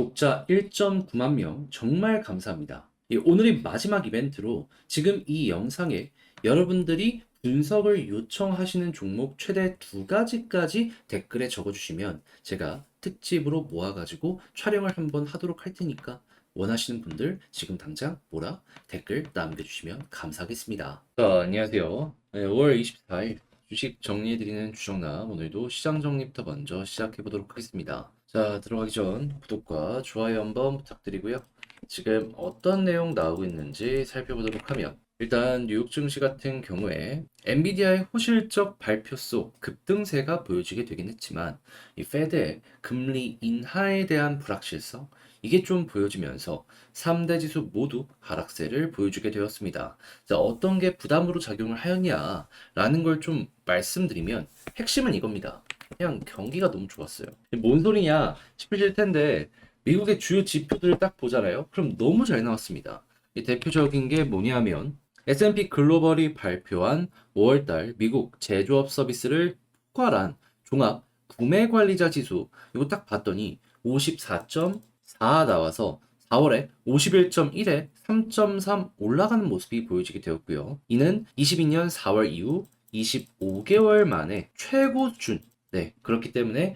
구독자 1.9만 명 정말 감사합니다. 오늘이 마지막 이벤트로 지금 이 영상에 여러분들이 분석을 요청하시는 종목 최대 2가지까지 댓글에 적어주시면 제가 특집으로 모아가지고 촬영을 한번 하도록 할 테니까 원하시는 분들 지금 당장 뭐라 댓글 남겨주시면 감사하겠습니다. 자, 안녕하세요. 5월 24일 주식 정리해드리는 주정남, 오늘도 시장 정리부터 먼저 시작해보도록 하겠습니다. 자, 들어가기 전 구독과 좋아요 한번 부탁드리고요. 지금 어떤 내용 나오고 있는지 살펴보도록 하면, 일단 뉴욕 증시 같은 경우에 엔비디아의 호실적 발표 속 급등세가 보여지게 되긴 했지만, 이 페드의 금리 인하에 대한 불확실성, 이게 좀 보여지면서 3대 지수 모두 하락세를 보여주게 되었습니다. 자, 어떤 게 부담으로 작용을 하였냐라는 걸 좀 말씀드리면, 핵심은 이겁니다. 그냥 경기가 너무 좋았어요. 뭔 소리냐 싶으실 텐데, 미국의 주요 지표들을 딱 보잖아요. 그럼 너무 잘 나왔습니다. 이 대표적인 게 뭐냐면 S&P 글로벌이 발표한 5월달 미국 제조업 서비스를 포괄한 종합 구매 관리자 지수, 이거 딱 봤더니 54.4 나와서 4월에 51.1에 3.3 올라가는 모습이 보여지게 되었고요. 이는 22년 4월 이후 25개월 만에 최고 수준. 네, 그렇기 때문에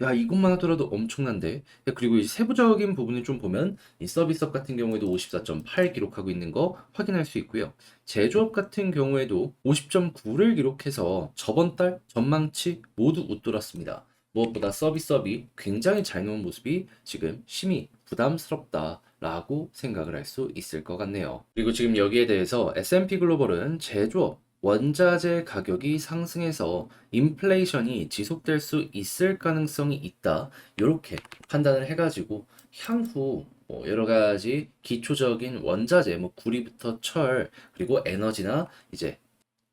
야, 이것만 하더라도 엄청난데. 그리고 이 세부적인 부분을 좀 보면 이 서비스업 같은 경우에도 54.8 기록하고 있는 거 확인할 수 있고요. 제조업 같은 경우에도 50.9를 기록해서 저번 달 전망치 모두 웃돌았습니다. 무엇보다 서비스업이 굉장히 잘 나온 모습이 지금 심히 부담스럽다라고 생각을 할 수 있을 것 같네요. 그리고 지금 여기에 대해서 S&P 글로벌은 제조업 원자재 가격이 상승해서 인플레이션이 지속될 수 있을 가능성이 있다, 이렇게 판단을 해가지고 향후 여러 가지 기초적인 원자재, 구리부터 철, 그리고 에너지나 이제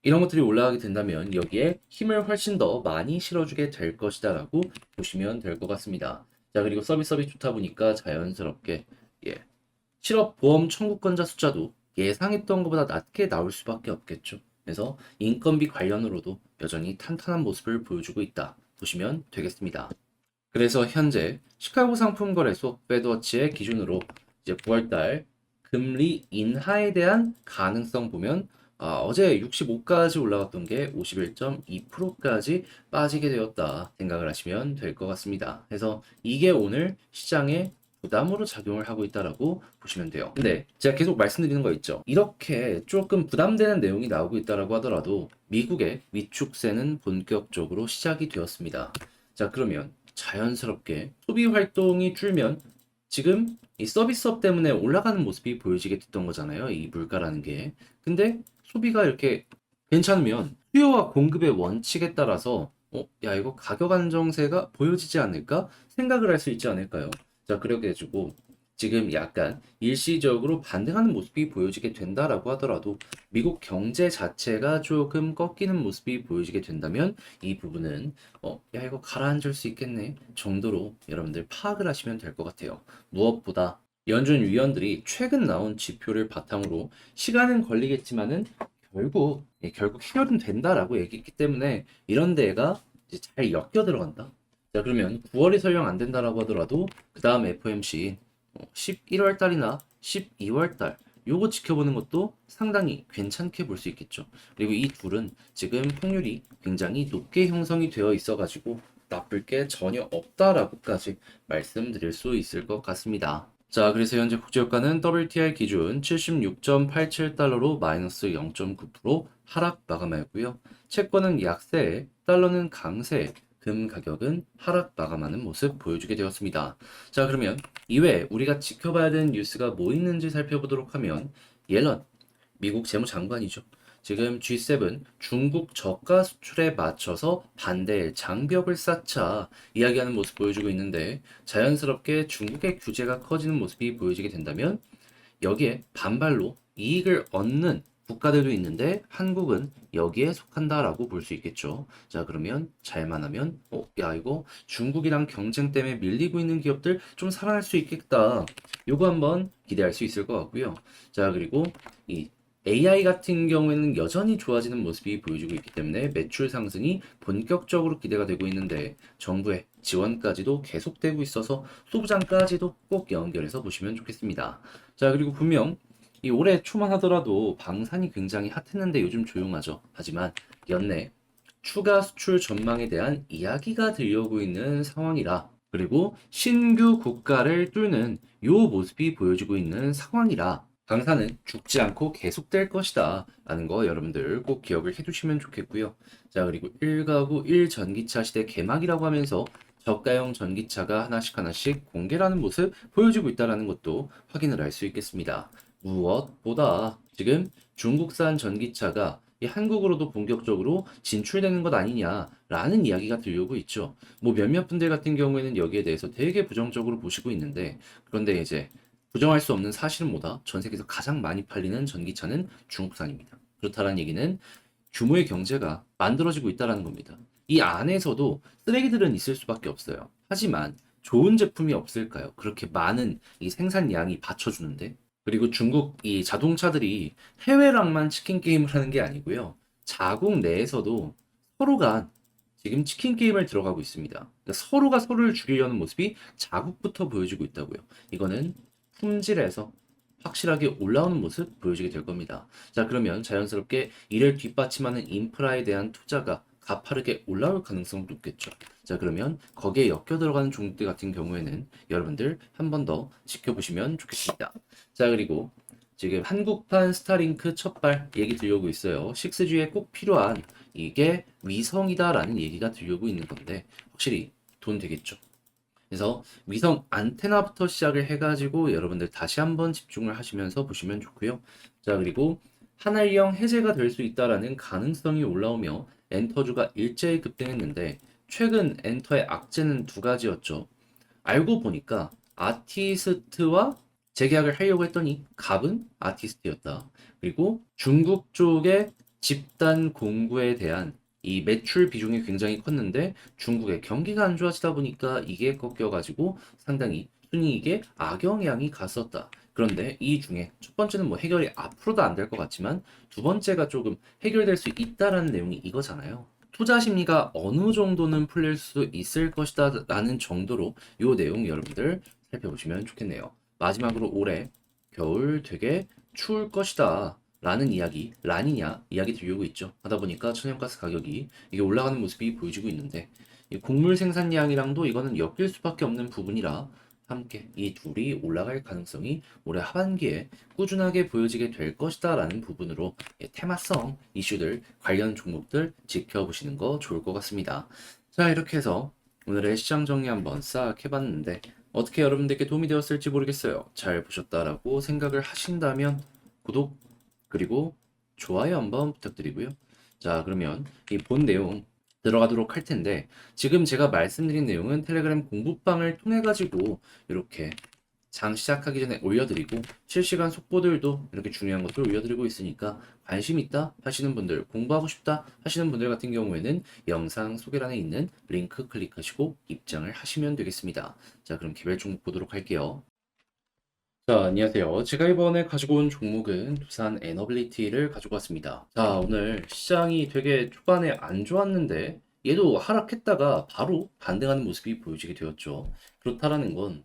이런 것들이 올라가게 된다면 여기에 힘을 훨씬 더 많이 실어주게 될 것이다 라고 보시면 될 것 같습니다. 자, 그리고 서비스업이 좋다 보니까 자연스럽게 실업보험 청구권자 숫자도 예상했던 것보다 낮게 나올 수밖에 없겠죠. 그래서 인건비 관련으로도 여전히 탄탄한 모습을 보여주고 있다 보시면 되겠습니다. 그래서 현재 시카고 상품거래소 페드워치의 기준으로 이제 9월달 금리 인하에 대한 가능성 보면, 어제 65까지 올라갔던 게 51.2%까지 빠지게 되었다 생각을 하시면 될 것 같습니다. 그래서 이게 오늘 시장에 부담으로 작용을 하고 있다라고 보시면 돼요. 근데 제가 계속 말씀드리는 거 있죠. 이렇게 조금 부담되는 내용이 나오고 있다라고 하더라도 미국의 위축세는 본격적으로 시작이 되었습니다. 자, 그러면 자연스럽게 소비 활동이 줄면 지금 이 서비스업 때문에 올라가는 모습이 보여지게 됐던 거잖아요. 이 물가라는 게. 근데 소비가 이렇게 괜찮으면 수요와 공급의 원칙에 따라서 야, 이거 가격 안정세가 보여지지 않을까 생각을 할 수 있지 않을까요? 자, 그렇게 해주고 지금 약간 일시적으로 반등하는 모습이 보여지게 된다라고 하더라도 미국 경제 자체가 조금 꺾이는 모습이 보여지게 된다면 이 부분은 야, 이거 가라앉을 수 있겠네 정도로 여러분들 파악을 하시면 될 것 같아요. 무엇보다 연준 위원들이 최근 나온 지표를 바탕으로 시간은 걸리겠지만은 결국 해결은 된다라고 얘기했기 때문에 이런 데가 이제 잘 엮여 들어간다. 자, 그러면 9월이 설령 안 된다라고 하더라도 그 다음 FOMC 11월 달이나 12월 달 요거 지켜보는 것도 상당히 괜찮게 볼 수 있겠죠. 그리고 이 둘은 지금 확률이 굉장히 높게 형성이 되어 있어가지고 나쁠 게 전혀 없다라고까지 말씀드릴 수 있을 것 같습니다. 자, 그래서 현재 국제유가는 WTI 기준 76.87달러로 마이너스 0.9% 하락 마감하였고요. 채권은 약세, 달러는 강세, 금 가격은 하락 마감하는 모습 보여주게 되었습니다. 자, 그러면 이외에 우리가 지켜봐야 되는 뉴스가 뭐 있는지 살펴보도록 하면, 옐런 미국 재무장관이죠. 지금 G7 중국 저가 수출에 맞춰서 반대의 장벽을 쌓자 이야기하는 모습 보여주고 있는데, 자연스럽게 중국의 규제가 커지는 모습이 보여지게 된다면 여기에 반발로 이익을 얻는 국가들도 있는데 한국은 여기에 속한다라고 볼 수 있겠죠. 자, 그러면 잘만 하면 야, 이거 중국이랑 경쟁 때문에 밀리고 있는 기업들 좀 살아날 수 있겠다. 요거 한번 기대할 수 있을 것 같고요. 자, 그리고 이 AI 같은 경우에는 여전히 좋아지는 모습이 보여지고 있기 때문에 매출 상승이 본격적으로 기대가 되고 있는데, 정부의 지원까지도 계속되고 있어서 소부장까지도 꼭 연결해서 보시면 좋겠습니다. 자, 그리고 분명 이 올해 초만 하더라도 방산이 굉장히 핫했는데 요즘 조용하죠. 하지만 연내 추가 수출 전망에 대한 이야기가 들려오고 있는 상황이라, 그리고 신규 고가를 뚫는 요 모습이 보여지고 있는 상황이라 강사는 죽지 않고 계속될 것이다 라는 거 여러분들 꼭 기억을 해두시면 좋겠고요. 자, 그리고 1가구 1전기차 시대 개막이라고 하면서 저가형 전기차가 하나씩 하나씩 공개라는 모습 보여지고 있다는 것도 확인을 할 수 있겠습니다. 무엇보다 지금 중국산 전기차가 이 한국으로도 본격적으로 진출되는 것 아니냐라는 이야기가 들려오고 있죠. 뭐 몇몇 분들 같은 경우에는 여기에 대해서 되게 부정적으로 보시고 있는데, 그런데 이제 부정할 수 없는 사실은 뭐다? 전 세계에서 가장 많이 팔리는 전기차는 중국산입니다. 그렇다는 얘기는 규모의 경제가 만들어지고 있다는 겁니다. 이 안에서도 쓰레기들은 있을 수밖에 없어요. 하지만 좋은 제품이 없을까요? 그렇게 많은 이 생산량이 받쳐주는데. 그리고 중국 이 자동차들이 해외랑만 치킨 게임을 하는 게 아니고요. 자국 내에서도 서로가 지금 치킨 게임을 들어가고 있습니다. 그러니까 서로가 서로를 죽이려는 모습이 자국부터 보여지고 있다고요. 이거는 품질에서 확실하게 올라오는 모습 보여지게 될 겁니다. 자, 그러면 자연스럽게 이를 뒷받침하는 인프라에 대한 투자가 가파르게 올라올 가능성이 높겠죠. 자, 그러면 거기에 엮여 들어가는 종목들 같은 경우에는 여러분들 한 번 더 지켜보시면 좋겠습니다. 자, 그리고 지금 한국판 스타링크 첫발 얘기 들려오고 있어요. 6G에 꼭 필요한 이게 위성이다라는 얘기가 들려오고 있는 건데 확실히 돈 되겠죠. 그래서 위성 안테나부터 시작을 해가지고 여러분들 다시 한번 집중을 하시면서 보시면 좋고요. 자, 그리고 한알령 해제가 될 수 있다라는 가능성이 올라오며 엔터주가 일제히 급등했는데 최근 엔터의 악재는 두 가지였죠. 알고 보니까 아티스트와 재계약을 하려고 했더니 갑은 아티스트였다. 그리고 중국 쪽의 집단 공구에 대한 이 매출 비중이 굉장히 컸는데 중국의 경기가 안 좋아지다 보니까 이게 꺾여가지고 상당히 순이익에 악영향이 갔었다. 그런데 이 중에 첫 번째는 뭐 해결이 앞으로도 안 될 것 같지만 두 번째가 조금 해결될 수 있다라는 내용이 이거잖아요. 투자 심리가 어느 정도는 풀릴 수 있을 것이다 라는 정도로 이 내용 여러분들 살펴보시면 좋겠네요. 마지막으로 올해 겨울 되게 추울 것이다 라는 이야기, 라니냐 이야기 들려오고 있죠. 하다 보니까 천연가스 가격이 이게 올라가는 모습이 보여지고 있는데 이 곡물 생산량이랑도 이거는 엮일 수밖에 없는 부분이라 함께 이 둘이 올라갈 가능성이 올해 하반기에 꾸준하게 보여지게 될 것이다 라는 부분으로 테마성 이슈들 관련 종목들 지켜보시는 거 좋을 것 같습니다. 자, 이렇게 해서 오늘의 시장 정리 한번 싹 해봤는데 어떻게 여러분들께 도움이 되었을지 모르겠어요. 잘 보셨다라고 생각을 하신다면 구독 그리고 좋아요 한번 부탁드리고요. 자, 그러면 이 본 내용 들어가도록 할 텐데 지금 제가 말씀드린 내용은 텔레그램 공부방을 통해 가지고 이렇게 장 시작하기 전에 올려드리고 실시간 속보들도 이렇게 중요한 것들 올려드리고 있으니까 관심 있다 하시는 분들, 공부하고 싶다 하시는 분들 같은 경우에는 영상 소개란에 있는 링크 클릭하시고 입장을 하시면 되겠습니다. 자, 그럼 개별 종목 보도록 할게요. 자, 안녕하세요. 제가 이번에 가지고 온 종목은 두산 에너빌리티를 가지고 왔습니다. 자, 오늘 시장이 되게 초반에 안 좋았는데 얘도 하락했다가 바로 반등하는 모습이 보여지게 되었죠. 그렇다라는 건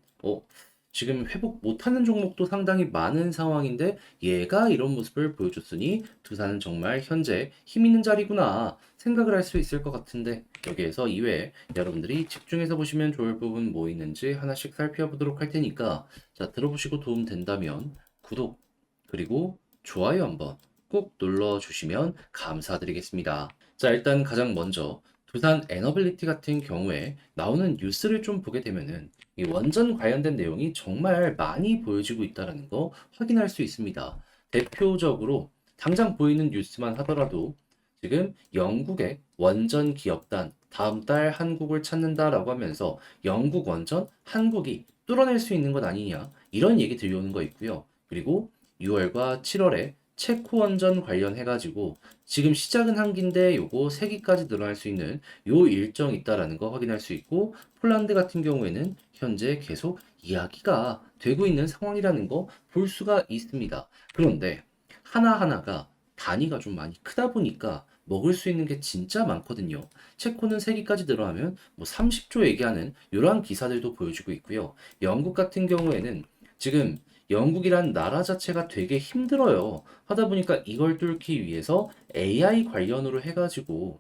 지금 회복 못하는 종목도 상당히 많은 상황인데 얘가 이런 모습을 보여줬으니 두산은 정말 현재 힘 있는 자리구나 생각을 할 수 있을 것 같은데 여기에서 이외에 여러분들이 집중해서 보시면 좋을 부분 뭐 있는지 하나씩 살펴보도록 할 테니까 자, 들어보시고 도움 된다면 구독 그리고 좋아요 한번 꼭 눌러주시면 감사드리겠습니다. 자, 일단 가장 먼저 두산 에너빌리티 같은 경우에 나오는 뉴스를 좀 보게 되면은 이 원전 관련된 내용이 정말 많이 보여지고 있다는 거 확인할 수 있습니다. 대표적으로 당장 보이는 뉴스만 하더라도 지금 영국의 원전 기업단 다음 달 한국을 찾는다라고 하면서 영국 원전 한국이 뚫어낼 수 있는 것 아니냐 이런 얘기 들려오는 거 있고요. 그리고 6월과 7월에 체코 원전 관련해가지고 지금 시작은 한 기인데 요거 3기까지 늘어날 수 있는 요 일정 있다라는 거 확인할 수 있고 폴란드 같은 경우에는 현재 계속 이야기가 되고 있는 상황이라는 거 볼 수가 있습니다. 그런데 하나하나가 단위가 좀 많이 크다 보니까 먹을 수 있는 게 진짜 많거든요. 체코는 세기까지 들어가면 뭐 30조 얘기하는 이러한 기사들도 보여주고 있고요. 영국 같은 경우에는 지금 영국이란 나라 자체가 되게 힘들어요. 하다 보니까 이걸 뚫기 위해서 AI 관련으로 해가지고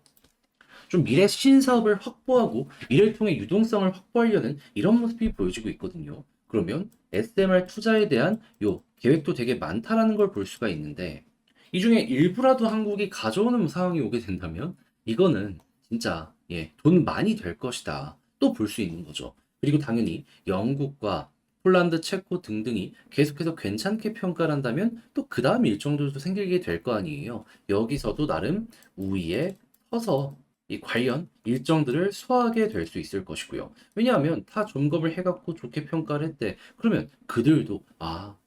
좀 미래 신사업을 확보하고 이를 통해 유동성을 확보하려는 이런 모습이 보여지고 있거든요. 그러면 SMR 투자에 대한 요 계획도 되게 많다라는 걸 볼 수가 있는데 이 중에 일부라도 한국이 가져오는 상황이 오게 된다면 이거는 진짜 돈 많이 될 것이다. 또 볼 수 있는 거죠. 그리고 당연히 영국과 폴란드, 체코 등등이 계속해서 괜찮게 평가를 한다면 또 그 다음 일정들도 생기게 될 거 아니에요. 여기서도 나름 우위에 서서 이 관련 일정들을 소화하게 될 수 있을 것이고요. 왜냐하면 다 점검을 해갖고 좋게 평가를 했대. 그러면 그들도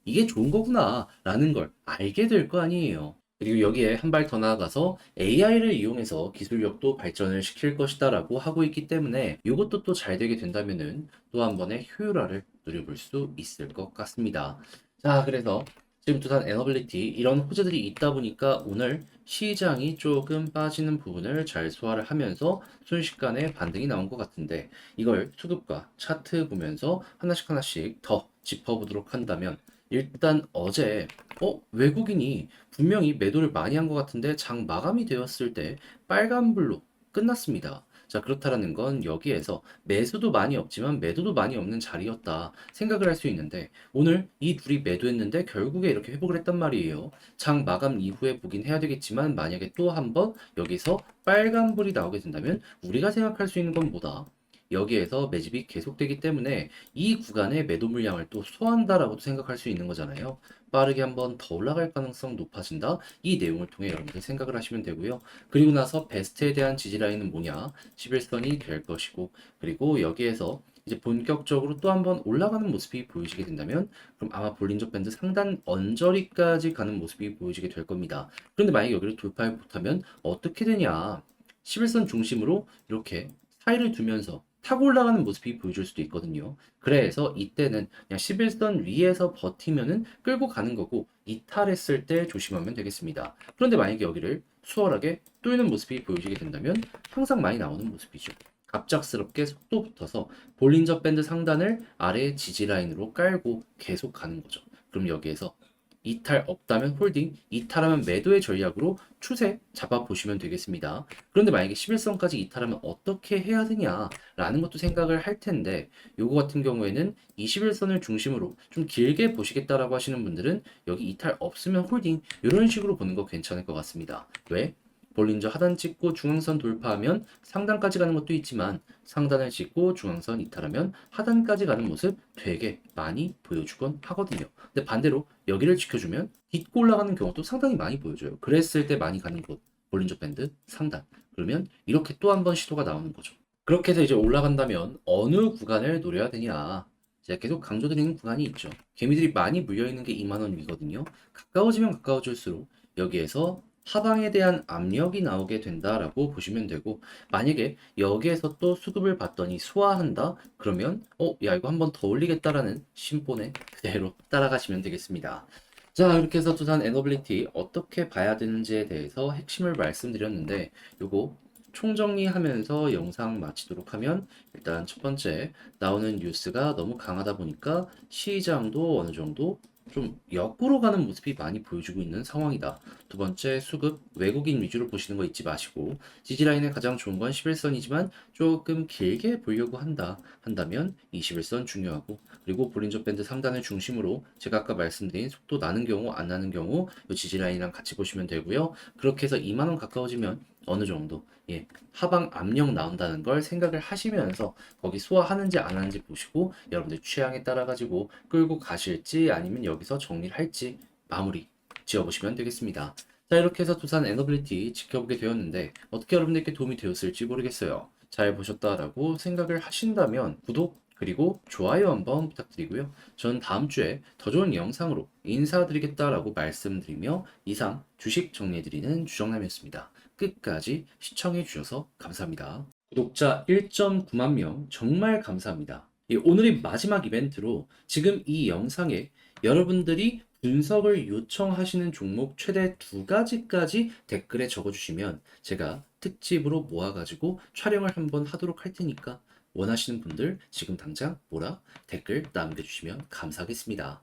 이게 좋은 거구나 라는 걸 알게 될 거 아니에요. 그리고 여기에 한 발 더 나아가서 AI를 이용해서 기술력도 발전을 시킬 것이다라고 하고 있기 때문에 이것도 또 잘 되게 된다면은 또 한 번의 효율화를 누려볼 수 있을 것 같습니다. 자, 그래서 지금 두산 에너빌리티 이런 호재들이 있다 보니까 오늘 시장이 조금 빠지는 부분을 잘 소화를 하면서 순식간에 반등이 나온 것 같은데 이걸 수급과 차트 보면서 하나씩 하나씩 더 짚어보도록 한다면 일단 어제 외국인이 분명히 매도를 많이 한 것 같은데 장 마감이 되었을 때 빨간불로 끝났습니다. 자, 그렇다라는 건 여기에서 매수도 많이 없지만 매도도 많이 없는 자리였다 생각을 할 수 있는데 오늘 이 둘이 매도했는데 결국에 이렇게 회복을 했단 말이에요. 장 마감 이후에 보긴 해야 되겠지만 만약에 또 한번 여기서 빨간불이 나오게 된다면 우리가 생각할 수 있는 건 뭐다? 여기에서 매집이 계속되기 때문에 이 구간에 매도 물량을 또 소화한다라고도 생각할 수 있는 거잖아요. 빠르게 한번 더 올라갈 가능성 높아진다. 이 내용을 통해 여러분들 생각을 하시면 되고요. 그리고 나서 베스트에 대한 지지 라인은 뭐냐? 11선이 될 것이고 그리고 여기에서 이제 본격적으로 또 한번 올라가는 모습이 보여지게 된다면 그럼 아마 볼린저 밴드 상단 언저리까지 가는 모습이 보여지게 될 겁니다. 그런데 만약에 여기를 돌파해 못하면 어떻게 되냐? 11선 중심으로 이렇게 사이를 두면서 타고 올라가는 모습이 보여줄 수도 있거든요. 그래서 이때는 그냥 11선 위에서 버티면은 끌고 가는 거고 이탈했을 때 조심하면 되겠습니다. 그런데 만약에 여기를 수월하게 뚫는 모습이 보여지게 된다면 항상 많이 나오는 모습이죠. 갑작스럽게 속도 붙어서 볼린저 밴드 상단을 아래 지지 라인으로 깔고 계속 가는 거죠. 그럼 여기에서 이탈 없다면 홀딩, 이탈하면 매도의 전략으로 추세 잡아보시면 되겠습니다. 그런데 만약에 11선까지 이탈하면 어떻게 해야 되냐라는 것도 생각을 할 텐데 요거 같은 경우에는 21선을 중심으로 좀 길게 보시겠다라고 하시는 분들은 여기 이탈 없으면 홀딩 이런 식으로 보는 거 괜찮을 것 같습니다. 왜? 볼린저 하단 찍고 중앙선 돌파하면 상단까지 가는 것도 있지만 상단을 찍고 중앙선 이탈하면 하단까지 가는 모습 되게 많이 보여주곤 하거든요. 근데 반대로 여기를 지켜주면 딛고 올라가는 경우도 상당히 많이 보여줘요. 그랬을 때 많이 가는 곳 볼린저 밴드 상단. 그러면 이렇게 또 한 번 시도가 나오는 거죠. 그렇게 해서 이제 올라간다면 어느 구간을 노려야 되냐? 제가 계속 강조드리는 구간이 있죠. 개미들이 많이 물려있는 게 2만 원 위거든요. 가까워지면 가까워질수록 여기에서 하방에 대한 압력이 나오게 된다라고 보시면 되고 만약에 여기에서 또 수급을 받더니 소화한다? 그러면 야 이거 한번 더 올리겠다라는 심본에 그대로 따라가시면 되겠습니다. 자, 이렇게 해서 두산 에너빌리티 어떻게 봐야 되는지에 대해서 핵심을 말씀드렸는데 요거 총정리하면서 영상 마치도록 하면 일단 첫 번째 나오는 뉴스가 너무 강하다 보니까 시장도 어느 정도 좀 역으로 가는 모습이 많이 보여주고 있는 상황이다. 두 번째, 수급 외국인 위주로 보시는 거 잊지 마시고 지지라인에 가장 좋은 건 11선이지만 조금 길게 보려고 한다면 21선 중요하고 그리고 볼린저 밴드 상단을 중심으로 제가 아까 말씀드린 속도 나는 경우 안 나는 경우 이 지지라인이랑 같이 보시면 되고요. 그렇게 해서 2만 원 가까워지면 어느 정도 하방 압력 나온다는 걸 생각을 하시면서 거기 소화하는지 안 하는지 보시고 여러분들 취향에 따라 가지고 끌고 가실지 아니면 여기서 정리를 할지 마무리 지어보시면 되겠습니다. 자, 이렇게 해서 두산 에너빌리티 지켜보게 되었는데 어떻게 여러분들께 도움이 되었을지 모르겠어요. 잘 보셨다라고 생각을 하신다면 구독 그리고 좋아요 한번 부탁드리고요. 저는 다음 주에 더 좋은 영상으로 인사드리겠다라고 말씀드리며 이상 주식 정리해드리는 주정남이었습니다. 끝까지 시청해주셔서 감사합니다. 구독자 1.9만 명 정말 감사합니다. 오늘이 마지막 이벤트로 지금 이 영상에 여러분들이 분석을 요청하시는 종목 최대 두 가지까지 댓글에 적어주시면 제가 특집으로 모아가지고 촬영을 한번 하도록 할 테니까 원하시는 분들 지금 당장 댓글 남겨주시면 감사하겠습니다.